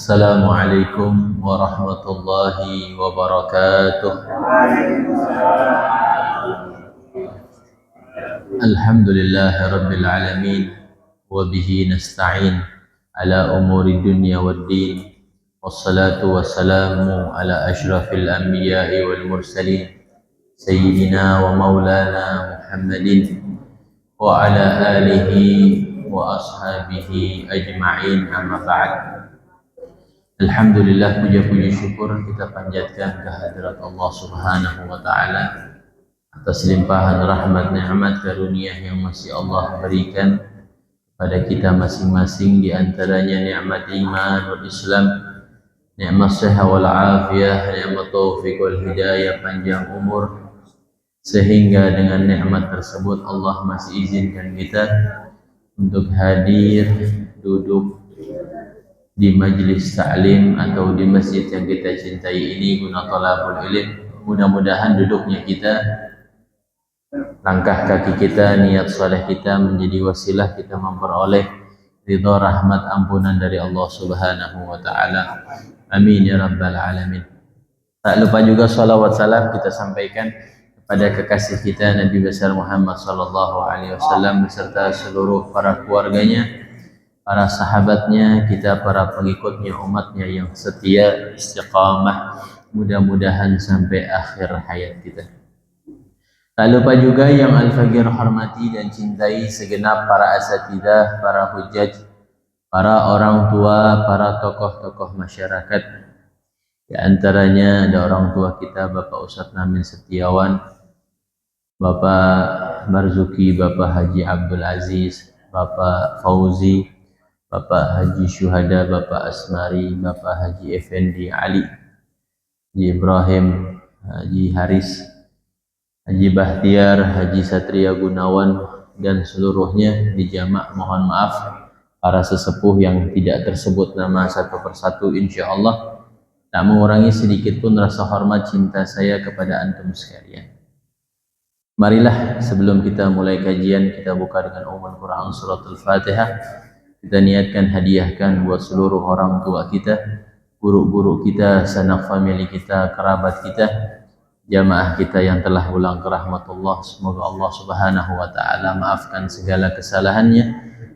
Assalamualaikum warahmatullahi wabarakatuh. Alhamdulillahi rabbil alamin wa bihi nasta'in ala umuri dunya waddin, wassalatu wassalamu ala ashrafil anbiya'i wal mursalin sayyidina wa maulana Muhammadin wa ala alihi wa ashabihi ajma'in, amma ba'd. Alhamdulillah, puja-puji syukur kita panjatkan kehadirat Allah Subhanahu wa Ta'ala atas limpahan rahmat, nikmat, karunia yang masih Allah berikan pada kita masing-masing, di antaranya nikmat iman wal Islam, nikmat sehat wal afiyah, nikmat taufik wal hidayah, panjang umur, sehingga dengan nikmat tersebut Allah masih izinkan kita untuk hadir duduk di majlis ta'lim atau di masjid yang kita cintai ini guna thalabul ilm. Mudah-mudahan duduknya kita, langkah kaki kita, niat soleh kita menjadi wasilah kita memperoleh ridha, rahmat, ampunan dari Allah Subhanahu wa Ta'ala. Amin ya rabbal alamin. Tak lupa juga salawat salam kita sampaikan kepada kekasih kita Nabi besar Muhammad sallallahu alaihi wasallam beserta seluruh para keluarganya, para sahabatnya, kita para pengikutnya, umatnya yang setia, istiqamah, mudah-mudahan sampai akhir hayat kita. Tak lupa juga yang Al-Fagir hormati dan cintai segenap para asatidah, para hujjaj, para orang tua, para tokoh-tokoh masyarakat. Di antaranya ada orang tua kita Bapak Ustadz Namin Setiawan, Bapak Marzuki, Bapak Haji Abdul Aziz, Bapak Fauzi, Bapak Haji Syuhada, Bapak Asmari, Bapak Haji Effendi Ali, Haji Ibrahim, Haji Haris, Haji Bahtiar, Haji Satria Gunawan, dan seluruhnya di jamak. Mohon maaf para sesepuh yang tidak tersebut nama satu persatu, insya Allah tak mengurangi sedikit pun rasa hormat cinta saya kepada antum sekalian. Marilah sebelum kita mulai kajian, kita buka dengan Ummul Quran suratul Fatihah. Kita niatkan hadiahkan buat seluruh orang tua kita, guru-guru kita, sanak famili kita, kerabat kita, jamaah kita yang telah pulang ke rahmatullah. Semoga Allah Subhanahu wa Ta'ala maafkan segala kesalahannya,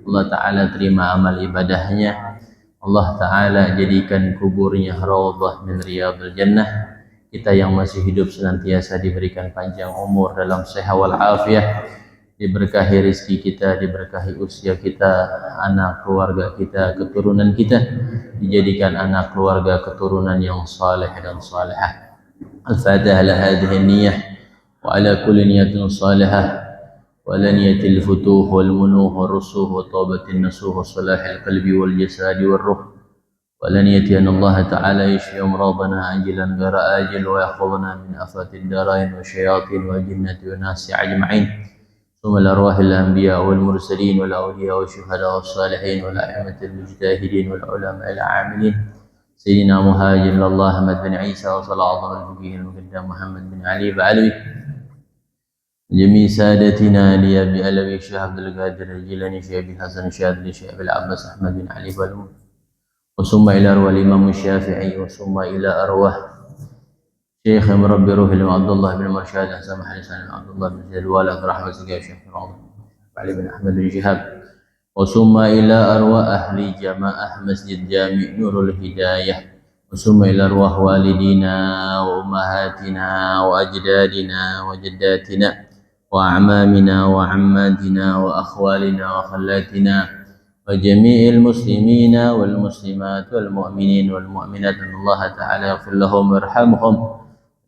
Allah Ta'ala terima amal ibadahnya, Allah Ta'ala jadikan kuburnya raudhah min riyadil jannah. Kita yang masih hidup senantiasa diberikan panjang umur dalam sehat wal afiyah, diberkahi rezeki kita, diberkahi usia kita, anak keluarga kita, keturunan kita, dijadikan anak keluarga keturunan yang saleh dan salihah. Al-Fatihah ala hadhihi niyyah wa ala kulli niyatin salihah wa ala niyatil futuh wal munuh wal rusuh wa taubatin nasuh wa salahil qalbi wal jasadi wal ruh. ولنية أن الله تعالى يشفي أمراضنا عاجلا غير آجل ويحفظنا من آفات الدارين والشياطين والجنة والناس أجمعين ثم الأرواح الأنبياء والمرسلين والأولياء والشهداء والصالحين والأئمة المجتهدين والعلماء العاملين سيدنا مهاجر الله أحمد بن عيسى وصلى أعظم الفقيه المقدم محمد بن علي بعلوي جميع سادتنا لأبي علوي الشيخ عبد القادر الجيلاني الشيخ أبي الحسن الشاذلي الشيخ أبي العباس أحمد بن علي بعلوي وثم إلى أرواح الإمام الشافعي وثم إلى أرواح شيخ مربي روح عبد الله بن مرشاد حسن حسن عبد الله بن زيد الوالد رحمة الله الشيخ علي بن أحمد بن شهاب وثم إلى أرواح أهل جماعة مسجد جامع نور الهداية وثم إلى أرواح والدينا وأمهاتنا وأجدادنا وجداتنا وأعمامنا وعماتنا وأخوالنا وخلاتنا وجميع المسلمين والمسلمات والمؤمنين والمؤمنات أن الله تعالى يغفر لهم ويرحمهم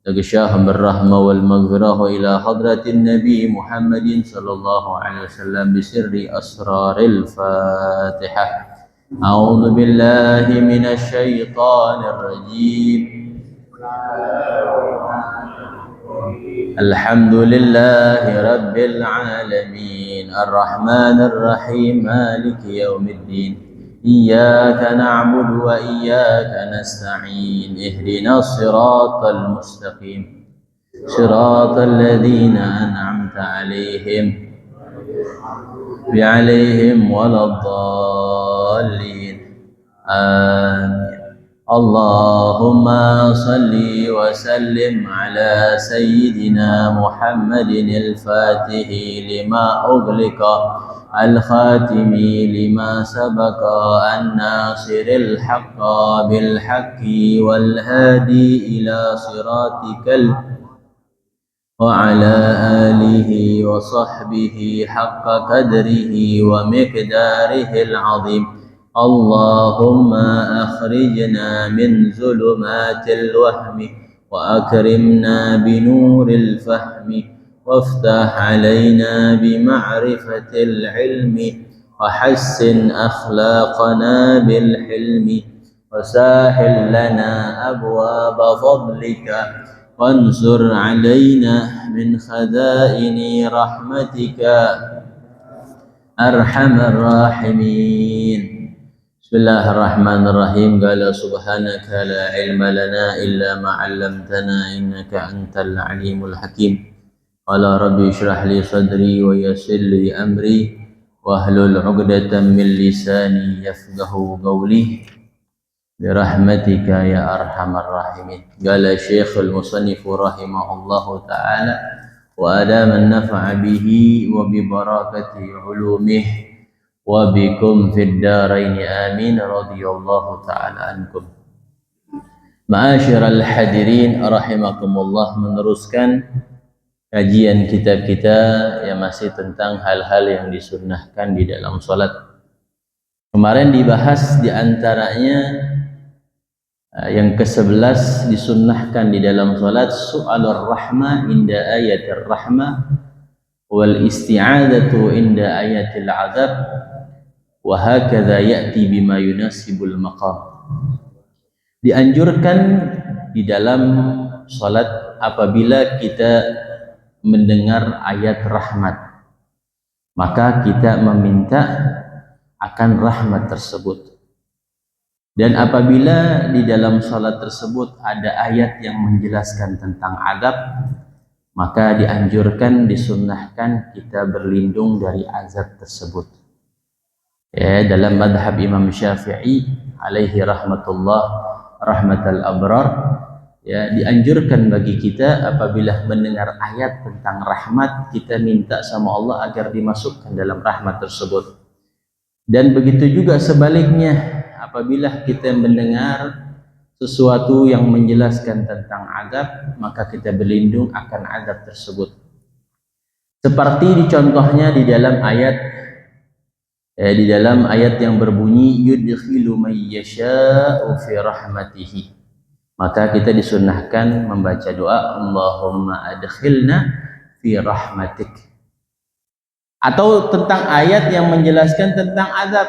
ويغشاهم بالرحمة والمغفرة إلى حضرة النبي محمد صلى الله عليه وسلم بسر أسرار الفاتحة. أعوذ بالله من الشيطان الرجيم. الحمد لله رب العالمين الرحمن الرحيم مالك يوم الدين إياك نعبد وإياك نستعين اهدنا الصراط المستقيم صراط الذين أنعمت عليهم ولا الضالين آمين. اللهم صل وسلم على سيدنا محمد الفاتح لما أغلق الخاتم لما سبق الناصر الحق بالحق والهادي إلى صراطك وعلى آله وصحبه حق قدره ومقداره العظيم. اللهم أخرجنا من ظلمات الوهم وأكرمنا بنور الفهم وافتح علينا بمعرفة العلم وحسن أخلاقنا بالحلم وسهل لنا أبواب فضلك وانصر علينا من خزائن رحمتك أرحم الراحمين. Bismillahirrahmanirrahim. Qala subhanaka la ilma lana illa ma 'allamtana innaka antal alimul hakim. Qala rabbi shrah li sadri wa yassir li amri wahlul 'uqdatam min lisani yafqahu qawli bi rahmatika ya arhamar rahimin. Qala Syekhul Musannif rahimahullahu ta'ala wa adama an-naf'a bihi wa bi barakati 'ulumihi wa bikum fid darain amin radhiyallahu ta'ala ankum. Ma'asyiral hadirin rahimakumullah, meneruskan kajian kitab kita yang masih tentang hal-hal yang disunnahkan di dalam salat. Kemarin dibahas diantaranya yang ke-11 disunnahkan di dalam salat su'alur rahmah inda ayatir rahmah wal isti'adatu inda ayatil azab wa hakadha ya'ti bima yunasibul maqam. Dianjurkan di dalam salat apabila kita mendengar ayat rahmat, maka kita meminta akan rahmat tersebut. Dan apabila di dalam salat tersebut ada ayat yang menjelaskan tentang azab, maka dianjurkan, disunnahkan kita berlindung dari azab tersebut. Ya, dalam madhab Imam Syafi'i alaihi rahmatullah rahmatal abrar, ya, dianjurkan bagi kita apabila mendengar ayat tentang rahmat, kita minta sama Allah agar dimasukkan dalam rahmat tersebut. Dan begitu juga sebaliknya, apabila kita mendengar sesuatu yang menjelaskan tentang azab, maka kita berlindung akan azab tersebut. Seperti dicontohnya di dalam ayat yang berbunyi yudkhilu may yasha'u fi rahmatihi. Maka kita disunnahkan membaca doa Allahumma adkhilna fi rahmatik. Atau tentang ayat yang menjelaskan tentang azab,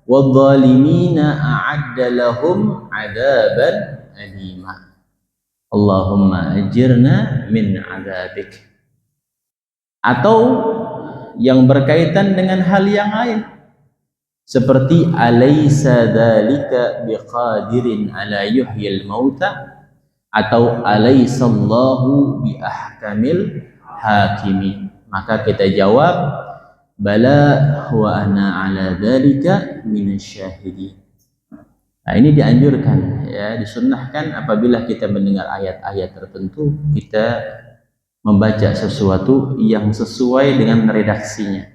wadzalimina a'adda lahum adzaban alima. Allahumma ajirna min adzabik. Atau yang berkaitan dengan hal yang lain seperti alaysa dzalika biqadirin ala yuhyil mauta atau alaysa Allahu bi ahkamil hakimin. Maka kita jawab bala wa ana ala dzalika minasyahidin. Nah, ini dianjurkan ya, disunnahkan apabila kita mendengar ayat-ayat tertentu kita membaca sesuatu yang sesuai dengan redaksinya.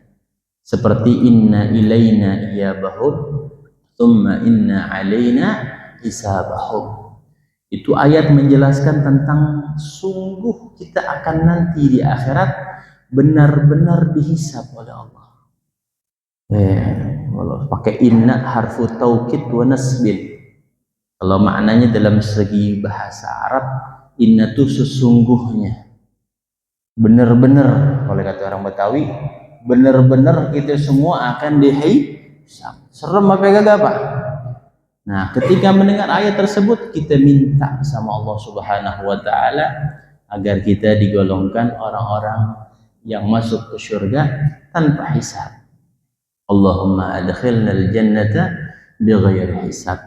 Seperti inna ilaina iyabahum thumma inna alaina hisabahum. Itu ayat menjelaskan tentang sungguh kita akan nanti di akhirat benar-benar dihisab oleh Allah. Kalau pakai inna harfu taukid wa nasbin. Kalau maknanya dalam segi bahasa Arab, inna itu sesungguhnya. Benar-benar, kalau kata orang Betawi, benar-benar kita semua akan dihisab. Serem apa kagak Pak? Nah, ketika mendengar ayat tersebut kita minta sama Allah Subhanahu wa taala agar kita digolongkan orang-orang yang masuk ke surga tanpa hisab. Allahumma adkhilnal jannata bighairi hisab.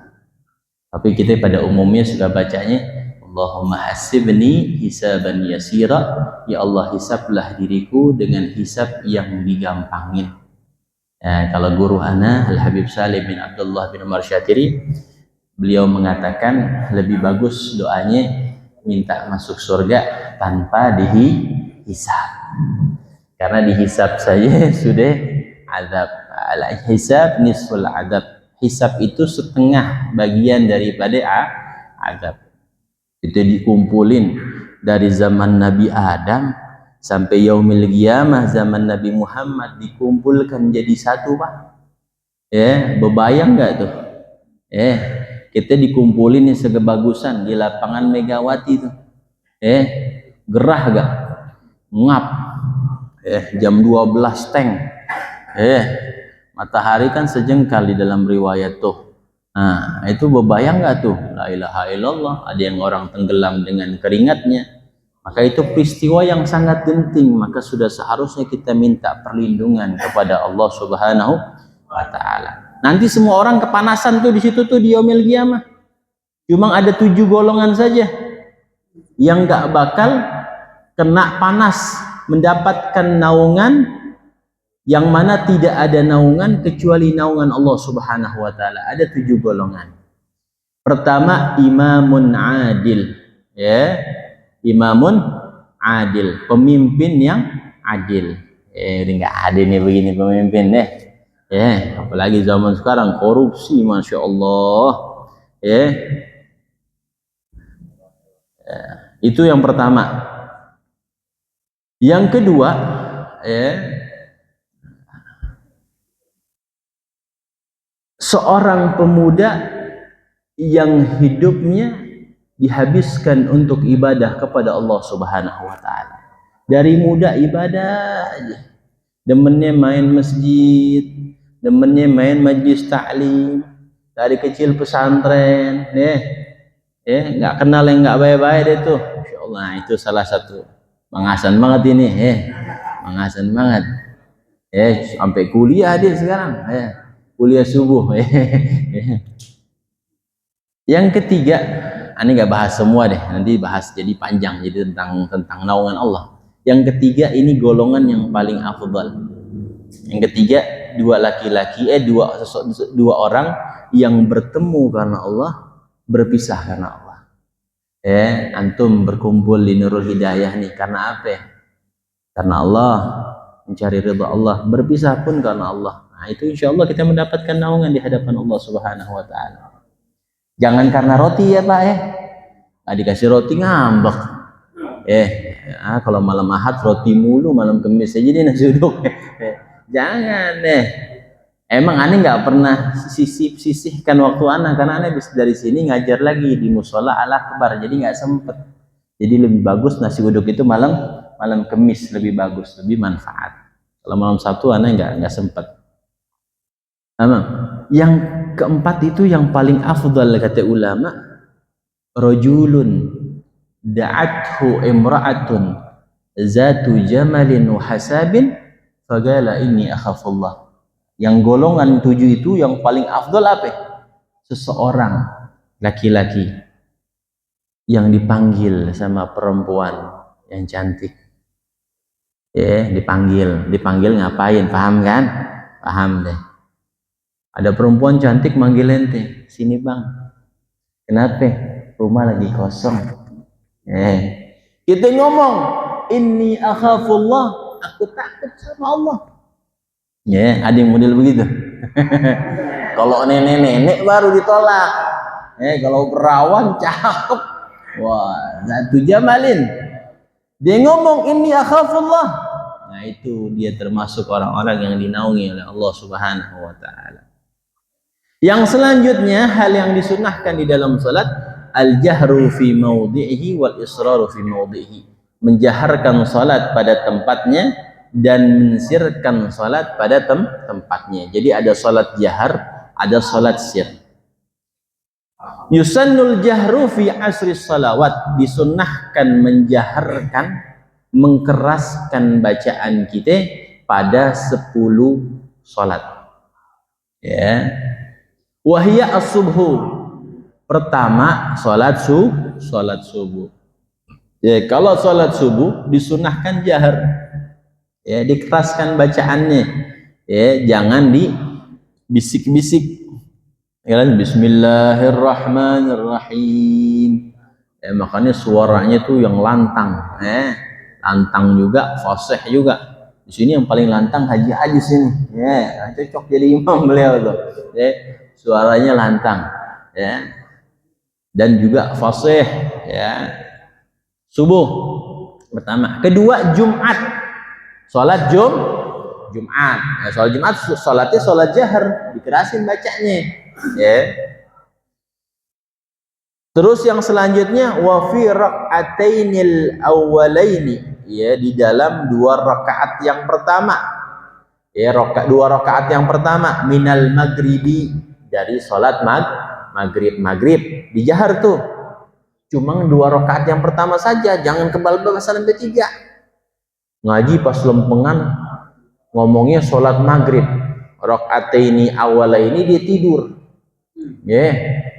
Tapi kita pada umumnya suka bacanya Allahumma hasibni hisaban yasira. Ya Allah, hisablah diriku dengan hisab yang digampangin. Kalau guru ana Al-Habib Salim bin Abdullah bin Umar Syatiri, beliau mengatakan lebih bagus doanya minta masuk surga tanpa dihisab. Karena dihisab saja sudah azab. Al-hisab nisful azab. Hisab itu setengah bagian daripada azab. Itu dikumpulin dari zaman Nabi Adam sampai yaumil qiyamah zaman Nabi Muhammad, dikumpulkan jadi satu Pak. Bebayang nggak tuh? Kita dikumpulin segebagusan di lapangan Megawati tuh. Gerah gak? Ngap. Jam 12 tank. Matahari kan sejengkal di dalam riwayat tuh. Nah, itu bebayang nggak tuh? La ilaha illallah. Ada yang orang tenggelam dengan keringatnya. Maka itu peristiwa yang sangat genting. Maka sudah seharusnya kita minta perlindungan kepada Allah Subhanahu wa taala. Nanti semua orang kepanasan tuh di situ tuh di yaumil qiyamah. Cuma ada 7 golongan saja yang nggak bakal kena panas, mendapatkan naungan yang mana tidak ada naungan kecuali naungan Allah Subhanahu wa taala. Ada 7 golongan. Pertama, imamun adil. Imamun adil, pemimpin yang adil. Ini enggak adil nih begini pemimpin deh. Apalagi zaman sekarang korupsi, masya Allah. Itu yang pertama. Yang kedua, seorang pemuda yang hidupnya dihabiskan untuk ibadah kepada Allah Subhanahu wa taala. Dari muda ibadah aja. Demennya main masjid, demennya main majlis taklim, dari kecil pesantren, nggak kenal yang nggak baik-baik deh tuh. Insyaallah itu salah satu mangasan banget ini, mangasan banget. Sampai kuliah dia sekarang, kuliah subuh. Yang ketiga, ini nggak bahas semua deh, nanti bahas jadi panjang, jadi tentang naungan Allah. Yang ketiga ini golongan yang paling afdal. Yang ketiga, dua laki-laki, dua orang yang bertemu karena Allah, berpisah karena Allah. Antum berkumpul di Nurul Hidayah nih karena apa? Karena Allah, mencari ridha Allah. Berpisah pun karena Allah. Nah, itu insya Allah kita mendapatkan naungan di hadapan Allah Subhanahu wa taala. Jangan karena roti ya Pak, nggak dikasih roti ngambek. Kalau malam Ahad roti mulu, malam Kamis aja dia nasi uduk. Jangan deh. Emang aneh nggak pernah sisihkan waktu anak, karena aneh habis dari sini ngajar lagi di musola Al-Akbar, jadi nggak sempet. Jadi lebih bagus nasi uduk itu malam Kamis, lebih bagus, lebih manfaat. Kalau malam Sabtu aneh nggak sempet. Emang yang keempat itu yang paling afdal kata ulama, rajulun da'athu imra'atun zatu jamalin wa hasabin faqala inni akhafullah. Yang golongan 7 itu yang paling afdal apa? Seseorang laki-laki yang dipanggil sama perempuan yang cantik. Dipanggil ngapain? Paham kan? Paham deh. Ada perempuan cantik manggil ente, sini bang. Kenapa? Rumah lagi kosong. Kita ngomong, inni akhafullah, aku takut sama Allah. Ada yang model begitu. Kalau nenek-nenek baru ditolak. Kalau perawan cakep, wah, zatu jamalin. Dia ngomong inni akhafullah. Nah, itu dia termasuk orang-orang yang dinaungi oleh Allah Subhanahu wa taala. Yang selanjutnya, hal yang disunahkan di dalam salat, al-jahru fi maudhihi wal israru fi maudhihi. Menjaharkan salat pada tempatnya dan mensirkan salat pada tempatnya. Jadi ada salat jahar, ada salat sir. Yusannul jahru fi asri salawat, disunnahkan menjaharkan, mengkeraskan bacaan kita pada 10 salat. Wahia as-subhu, pertama salat subuh. Kalau salat subuh disunahkan jahar. Dikeraskan bacaannya, jangan dibisik-bisik. Bismillahirrahmanirrahim. Makanya suaranya tuh yang lantang, lantang juga, fasih juga. Di sini yang paling lantang Haji Ajis ini, cocok jadi imam beliau tuh. Suaranya lantang, dan juga fasih. Subuh pertama. Kedua, Jumat. Sholat Jumat. Sholat Jumat, sholatnya sholat jahar, dikerasin bacanya. Terus yang selanjutnya, wa fi rak'atainil awwalaini, di dalam 2 rakaat yang pertama. 2 rakaat yang pertama minal maghribi, dari sholat maghrib dijahar tuh. Cuma 2 rakaat yang pertama saja, jangan kebal-bal sampai 3. Ngaji pas lempengan ngomongnya sholat maghrib, rakaataini awalaini dia tidur.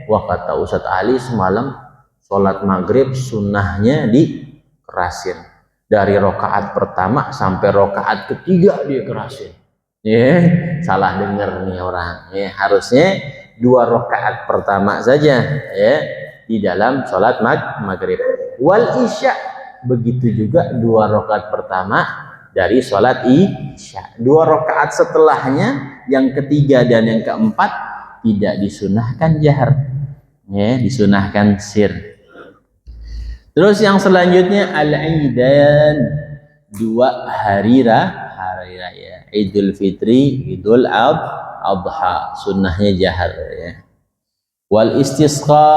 Wah, kata Ustadz Ali semalam sholat maghrib sunnahnya dikerasin, dari rakaat pertama sampai rakaat ketiga dia kerasin. Salah dengar nih orang. Harusnya 2 rakaat pertama saja, di dalam sholat maghrib. Wal isya, begitu juga 2 rakaat pertama dari sholat isya. 2 rakaat setelahnya, yang ketiga dan yang keempat, tidak disunahkan jahar, disunahkan sir. Terus yang selanjutnya al-aidan, 2 hari raya, Idul Fitri, Idul Adha, sunnahnya jahar. Wal istisqa,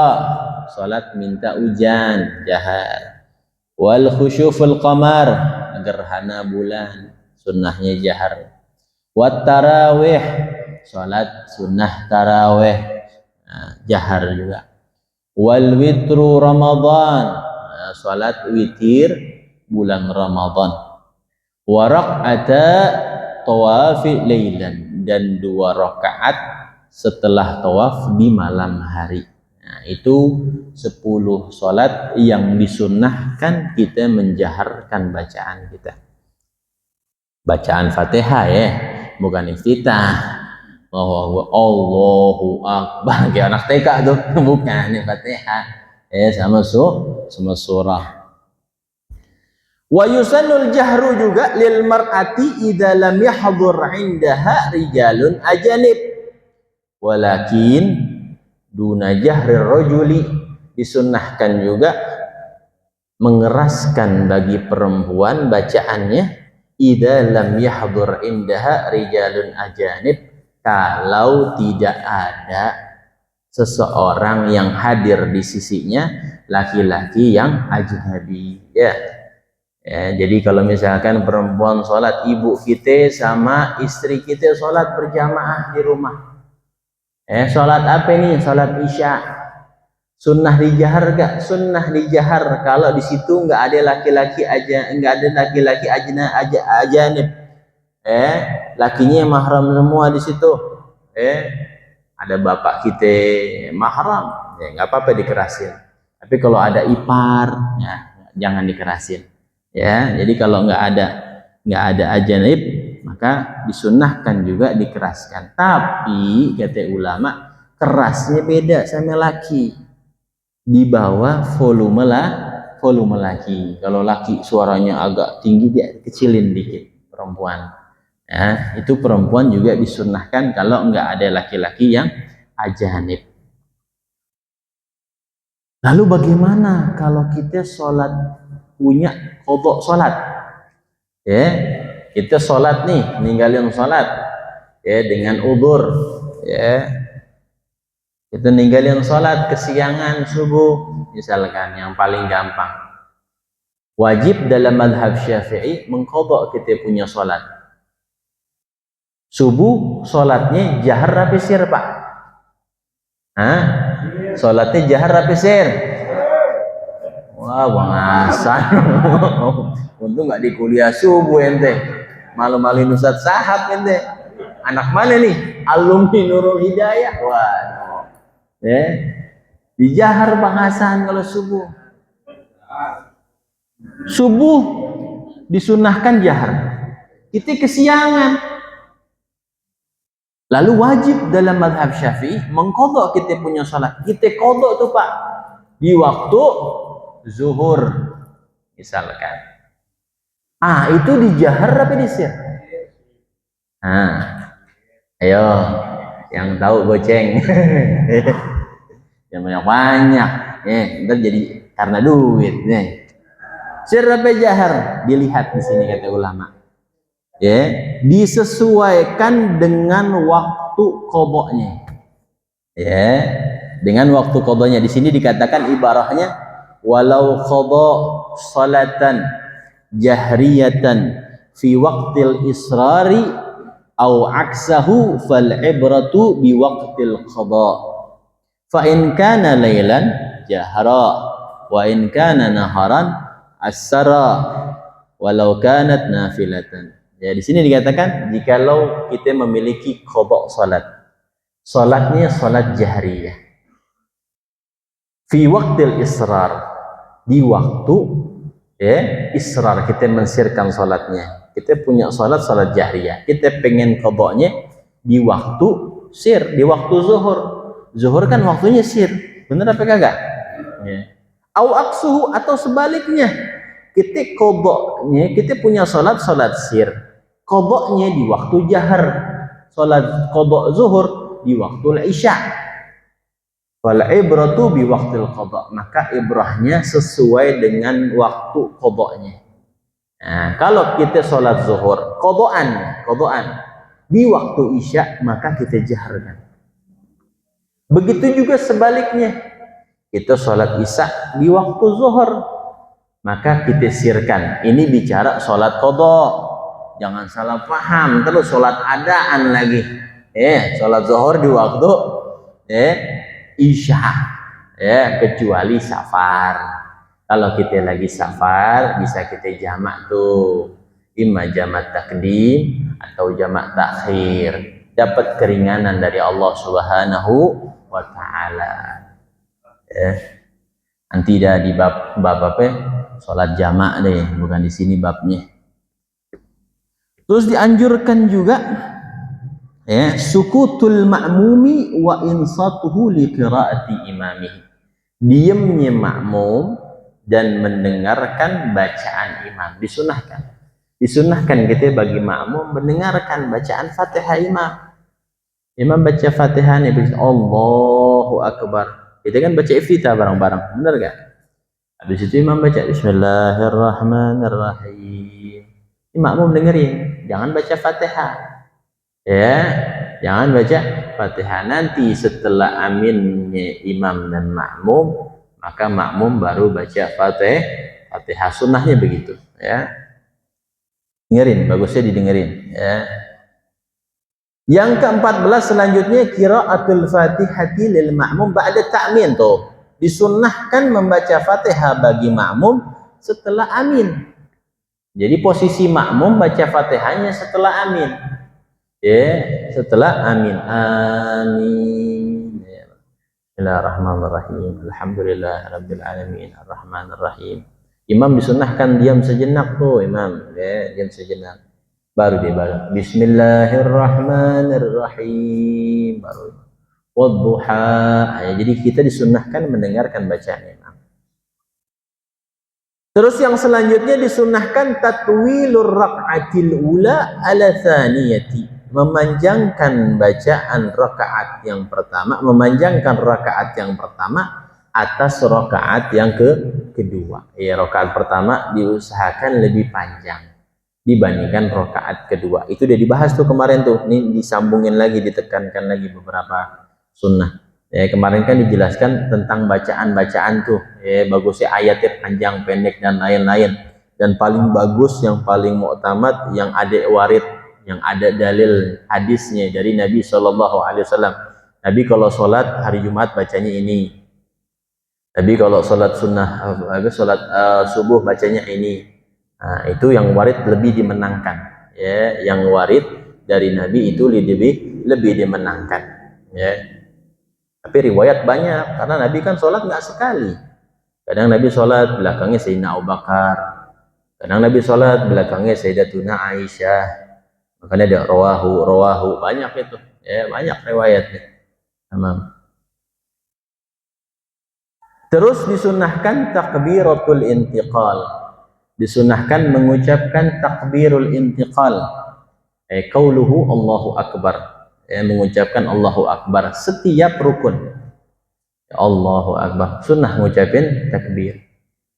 salat minta hujan, jahar. Wal khusyuful qamar, gerhana bulan, sunnahnya jahar. Wat tarawih, salat sunnah tarawih, jahar juga. Wal witru Ramadan, salat witir bulan Ramadan. Wa raq'ata tawafi lailan, dan 2 rakaat setelah tawaf di malam hari. Itu 10 sholat yang disunnahkan kita menjaharkan bacaan kita. Bacaan Fatihah, bukan iftitah. Allahu Akbar, kayak anak TK tuh, bukan Fatihah. Sama surah. Wa yusannul jahru juga lil mar'ati idza lam yahdhur 'indaha rijalun ajanib. Walakin duna jahrir rajuli, disunnahkan juga mengeraskan bagi perempuan bacaannya idza lam yahdhur indaha rijalun ajanib, kalau tidak ada seseorang yang hadir di sisinya laki-laki yang ajnabi, ya. Jadi kalau misalkan perempuan sholat, ibu kita sama istri kita sholat berjamaah di rumah, sholat apa ini? Sholat isya. Sunnah dijahar gak? Sunnah dijahar kalau di situ nggak ada laki-laki aja, nggak ada laki-laki ajanib, lakinya mahram semua di situ, ada bapak kita mahram, ya nggak apa-apa dikerasin. Tapi kalau ada ipar, ya jangan dikerasin, ya. Jadi kalau nggak ada ajanib, maka disunnahkan juga dikeraskan. Tapi kata ulama, kerasnya beda sama laki. Di bawah volume laki. Kalau laki suaranya agak tinggi, dia kecilin dikit perempuan. Ya, itu perempuan juga disunnahkan kalau nggak ada laki-laki yang ajanib. Lalu bagaimana kalau kita sholat punya qadha sholat? Ya, kita sholat nih, ninggalin sholat, ya dengan udzur, ya. Kita ninggalin sholat kesiangan subuh, misalkan yang paling gampang. Wajib dalam madhab Syafi'i mengqadha kita punya sholat. Subuh sholatnya jahar apa sir, Pak? Sholatnya jahar apa sir? Wah, bangasan. Untung nggak di kuliah subuh ente. Malu-maluin Ustadz Sahab ente. Anak mana nih? Alumni Nurul Hidayah. Waduh. Dijahar bahasan kalau subuh. Subuh disunahkan jahar. Kita kesiangan. Lalu wajib dalam madhab Syafi'i mengqadha kita punya sholat. Kita qadha tuh Pak di waktu zuhur misalkan. Itu dijahar apa disir? Ayo yang tahu goceng. Yang banyak, ntar jadi karena duit, nih. Sir apa jahar? Dilihat di sini kata ulama, disesuaikan dengan waktu qadhanya, dengan waktu qadhanya. Di sini dikatakan ibarahnya, walau qadha salatan jahriyatan fi waqtil israri au aksahu fal ibratu bi waqtil qadha. Fa in kana lailan jahara wa in kana naharan asara walau kanat nafilatan. Ya, di sini dikatakan jikalau kita memiliki qadha salatnya salat jahriyah fi waqtil israr, di waktu israr kita mensirkan salatnya. Kita punya salat jahriyah, kita pengen qadhanya di waktu sir, di waktu zuhur. Zuhur kan waktunya sir, bener apa kagak? Au aksuhu, atau sebaliknya, kita qadhanya, kita punya salat sir, qadhanya di waktu jahar, salat qadha zuhur di waktu isya. Wal ibratu bi waqtil qadha, maka ibrahnya sesuai dengan waktu qadhanya. Nah, kalau kita salat zuhur qadhaan di waktu isya, maka kita jaharkan. Begitu juga sebaliknya, kita sholat isya di waktu zuhur, maka kita sirkan. Ini bicara sholat qadha, jangan salah paham terus sholat adaan lagi. Sholat zuhur di waktu isya, kecuali safar. Kalau kita lagi safar, bisa kita jamak tuh, imma jamak takdim atau jamak takhir. Dapat keringanan dari Allah Subhanahu wa ta'ala. Nanti dah di bab apa? Salat jamak deh, bukan di sini babnya. Terus dianjurkan juga sukutul ma'mumi wa insatuhu li qiraati imamihi. Diamnya makmum dan mendengarkan bacaan imam. Disunahkan kita bagi makmum mendengarkan bacaan Fatihah imam. Imam baca Fatihah nih, Allahu Akbar. Kita kan baca iftitah bareng-bareng, benar gak? Habis itu imam baca Bismillahirrahmanirrahim. Makmum dengerin, jangan baca Fatihah. Ya, jangan baca Fatihah. Nanti setelah aminnya imam dan makmum, maka makmum baru baca Fatihah. Sunnahnya begitu, ya. Dengerin, bagusnya didengerin, ya. Yang ke-14 selanjutnya qiraatul Fatihati lil ma'mum ba'da ta'min tuh. Disunnahkan membaca Fatihah bagi makmum setelah amin. Jadi posisi makmum baca Fatihahnya setelah amin. Ya, setelah amin. Amin. Bismillahirrahmanirrahim. Alhamdulillahirabbil alamin. Arrahmanirrahim. Imam disunnahkan diam sejenak tuh, imam. Ya, diam sejenak. Baru dia baru Bismillahirrahmanirrahim, baru wadduha. Ya, jadi kita disunnahkan mendengarkan bacaan imam. Terus yang selanjutnya disunnahkan tatwilur rak'atil ula ala thaniyati, memanjangkan bacaan rakaat yang pertama, memanjangkan rakaat yang pertama atas rakaat yang kedua. Ya, rakaat pertama diusahakan lebih panjang dibandingkan rakaat kedua. Itu udah dibahas tuh kemarin tuh. Ini disambungin lagi, ditekankan lagi beberapa sunnah. Ya, kemarin kan dijelaskan tentang bacaan-bacaan tuh. Ya, bagusnya ayatnya panjang, pendek dan lain-lain. Dan paling bagus, yang paling mu'tamad, yang ada warid, yang ada dalil hadisnya dari Nabi SAW. Nabi kalau sholat hari Jumat bacanya ini. Nabi kalau sholat sunnah, sholat subuh bacanya ini. Nah, itu yang warid lebih dimenangkan, ya. Yang warid dari Nabi itu lebih dimenangkan, ya. Tapi riwayat banyak, karena Nabi kan sholat nggak sekali. Kadang Nabi sholat belakangnya Sayyidina Abu Bakar, kadang Nabi sholat belakangnya Sayyidatuna Aisyah. Makanya ada rawahu banyak itu, ya, banyak riwayatnya. Tamam. Terus disunahkan takbiratul intiqal. Disunahkan mengucapkan takbirul intiqal, qauluhu Allahu Akbar, mengucapkan Allahu Akbar setiap rukun. Allahu Akbar, sunnah mengucapin takbir,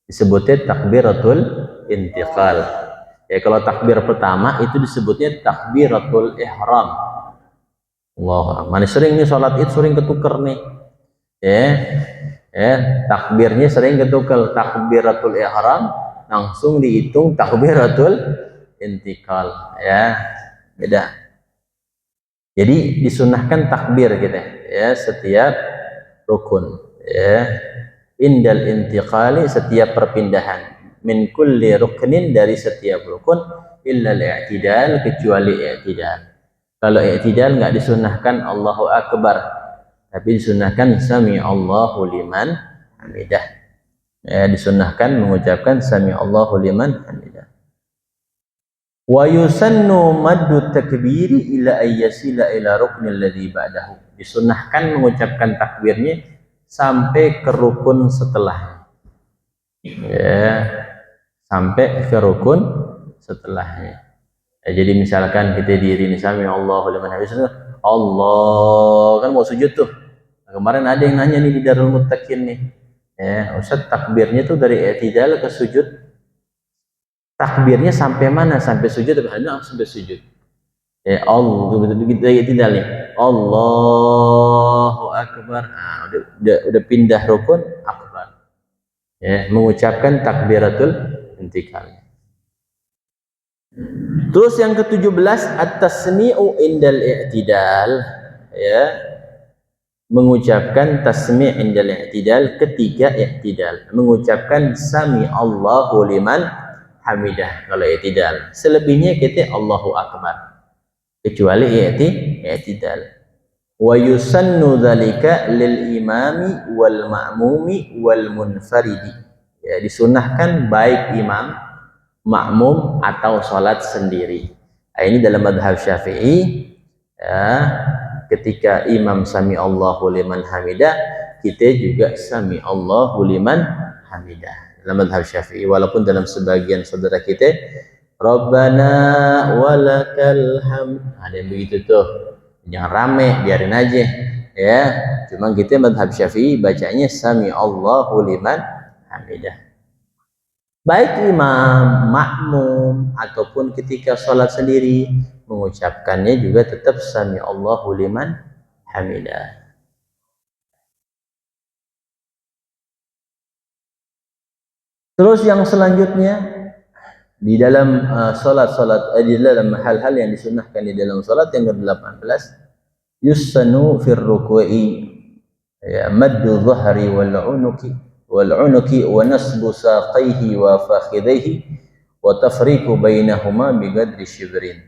disebutnya takbiratul intiqal. Kalau takbir pertama itu disebutnya takbiratul ihram. Allahu Akbar. Sering nih sholat id sering ketuker nih, takbirnya sering ketuker. Takbiratul ihram langsung dihitung takbiratul intiqal, ya, beda. Jadi disunahkan takbir kita, ya, setiap rukun, ya. Indal intiqali, setiap perpindahan, min kulli ruknin, dari setiap rukun, illa al-i'tidal, kecuali i'tidal. Kalau i'tidal nggak disunahkan Allahu Akbar, tapi disunahkan sami Allahu liman hamidah. Ya, disunnahkan mengucapkan sami Allahu liman hamidah. Wa yusannu maddu takbiri ila ayyasila ila ruknil ladzi ba'dahu. Disunnahkan mengucapkan takbirnya sampai ke rukun setelahnya. Ya, sampai ke rukun setelahnya. Ya, jadi misalkan kita diri nih sami Allahu liman hamidah, Allah kan mau sujud tuh. Nah, kemarin ada yang nanya nih di Darul Muttaqin nih. Ya, Ustaz, takbirnya itu dari i'tidal ke sujud, takbirnya sampai mana? Sampai sujud atau hanya sampai sujud? Ya Allah, begitu i'tidal nih. Allahu Akbar. Nah, udah pindah rukun akbar. Ya, mengucapkan takbiratul intiqal. Terus yang ke-17 at-tasmi'u indal i'tidal, ya. Mengucapkan tasmi' indal i'tidal ketika i'tidal, mengucapkan sami Allahu liman hamidah kalau i'tidal. Selebihnya kita Allahu Akbar, kecuali i'tidal. Wa yusannu dzalika lil imami wal ma'mumi wal munfaridi. Ya, disunahkan baik imam, makmum atau salat sendiri. Nah, ini dalam mazhab Syafi'i, ya. Ketika imam sami Allahu liman hamidah, kita juga sami Allahu liman hamidah dalam mazhab Syafi'i. Walaupun dalam sebagian saudara kita Rabbana walakal hamd, ada yang begitu tuh. Jangan rame, biarin aja, ya. Cuma kita mazhab Syafi'i bacanya sami Allahu liman hamidah. baik imam, makmum ataupun ketika sholat sendiri, mengucapkannya juga tetap sami Allahu liman hamidah. Terus yang selanjutnya di dalam di dalam hal-hal yang disunnahkan di dalam salat yang ke-18, yusanu fir ruku'i ya maddu dhahri wal unuki wa nasbu saqaihi wa fakhidhihi wa tafriqu bainahuma biqadri shibrin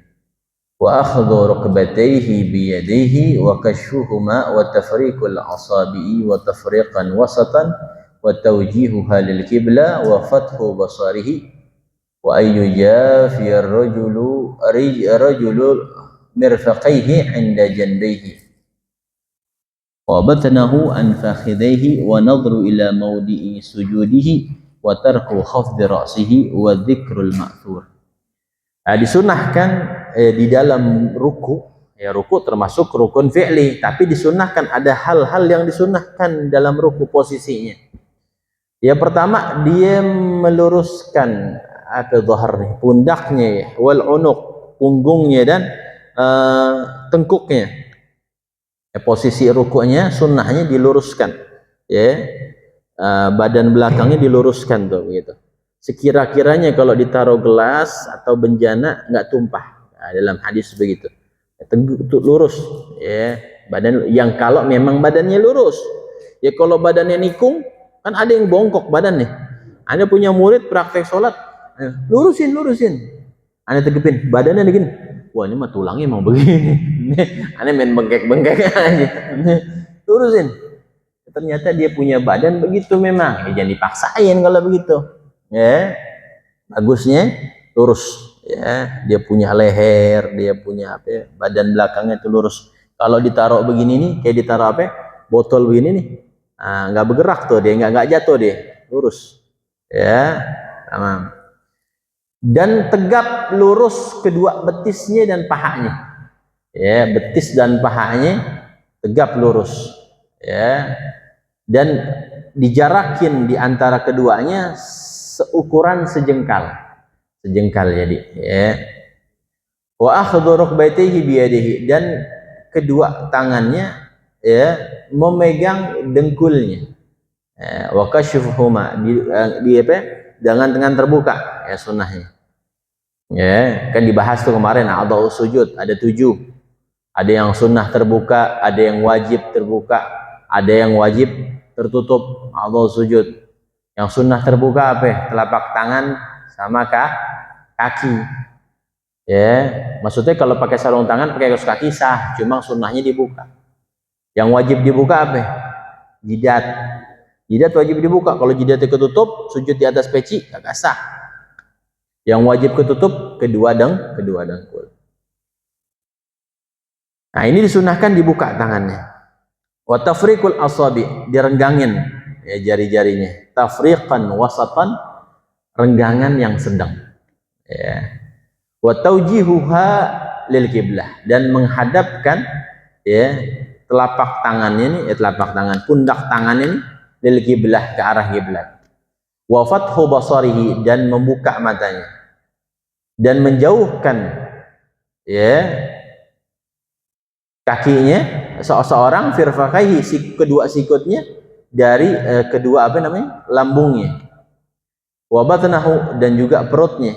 wa akhdhu rukbatayhi bi yadayhi wa kashfuhuma wa tafriqul asabi'i wa tafriqan wasatan wa tawjihuha lil qibla wa fathu basarihi wa ayyujafi ar-rajulu mirfaqaihi 'inda janbayhi wa batnahu an fakhidhihi wa nadhru ila mawdi'i sujudihi wa tarku khafdi ra'sihi wa dzikrul ma'thur. Disunahkan di dalam ruku, ya ruku termasuk rukun fi'li, tapi disunahkan ada hal-hal yang disunahkan dalam ruku posisinya. Yang pertama, dia meluruskan dhahrnya, pundaknya, wal unuq, punggungnya dan tengkuknya. Posisi rukuknya sunnahnya diluruskan, ya, badan belakangnya diluruskan tuh begitu. Sekira-kiranya kalau ditaruh gelas atau benjana nggak tumpah. Nah, dalam hadis begitu. Lurus, ya, badan yang kalau memang badannya lurus. Ya kalau badannya nikung, kan ada yang bongkok badannya. Anda punya murid praktek sholat, lurusin. Anda tegepin, badannya begini. Wah ini mah tulangnya mau begini. Anda main bengkek-bengkek aja. Lurusin. Ternyata dia punya badan begitu memang. Ya, jangan dipaksain kalau begitu. Ya, bagusnya lurus. Ya, dia punya leher, dia punya apa? Ya, badan belakangnya itu lurus. Kalau ditaruh begini nih, kayak ditaruh apa? Botol begini nih, nggak bergerak tuh dia, nggak jatuh dia, lurus. Ya, tamam. Dan tegap lurus kedua betisnya dan pahanya. Ya, betis dan pahanya tegap lurus. Ya, dan dijarakin di antara keduanya seukuran sejengkal jadi, ya. Wa akhdhu rukbatayhi biyadihi, dan kedua tangannya, ya, memegang dengkulnya. Ya, wa kashfuhuma, di apa? Dengan terbuka, ya sunnahnya. Ya, kan dibahas tuh kemarin a'dha'u sujud ada 7. Ada yang sunnah terbuka, ada yang wajib terbuka, ada yang wajib tertutup, a'dha'u sujud. Yang sunnah terbuka apa? Telapak tangan sama kaki. Ya, maksudnya kalau pakai sarung tangan, pakai kaos kaki sah, cuma sunnahnya dibuka. Yang wajib dibuka apa? Jidat. Jidat wajib dibuka. Kalau jidatnya ketutup, sujud di atas peci kagak sah. Yang wajib ketutup kedua dengkul. Nah, ini disunahkan dibuka tangannya. Wa tafriqul asabi, direnggangin, ya, jari-jarinya. Tafriqan wasatan, renggangan yang sedang. Ya. Wa taujihuha lil qiblah, dan menghadapkan, ya, telapak tangannya ini, telapak tangan, pundak tangan ini lil qiblah, ke arah kiblat. Wa fathu basarihi, dan membuka matanya, dan menjauhkan, ya, kakinya seorang firfaqaihi, kedua sikutnya dari kedua apa namanya? Lambungnya. Wa batnahu, dan juga perutnya,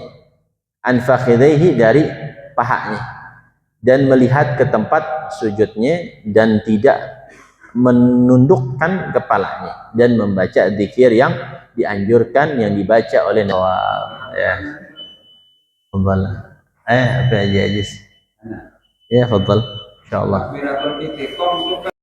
an fakhidhihi, dari pahanya, dan melihat ke tempat sujudnya dan tidak menundukkan kepalanya, dan membaca zikir yang dianjurkan yang dibaca oleh Nawawi, ya. Fadhal. Apa aja. Ya, fadhal. Insyaallah.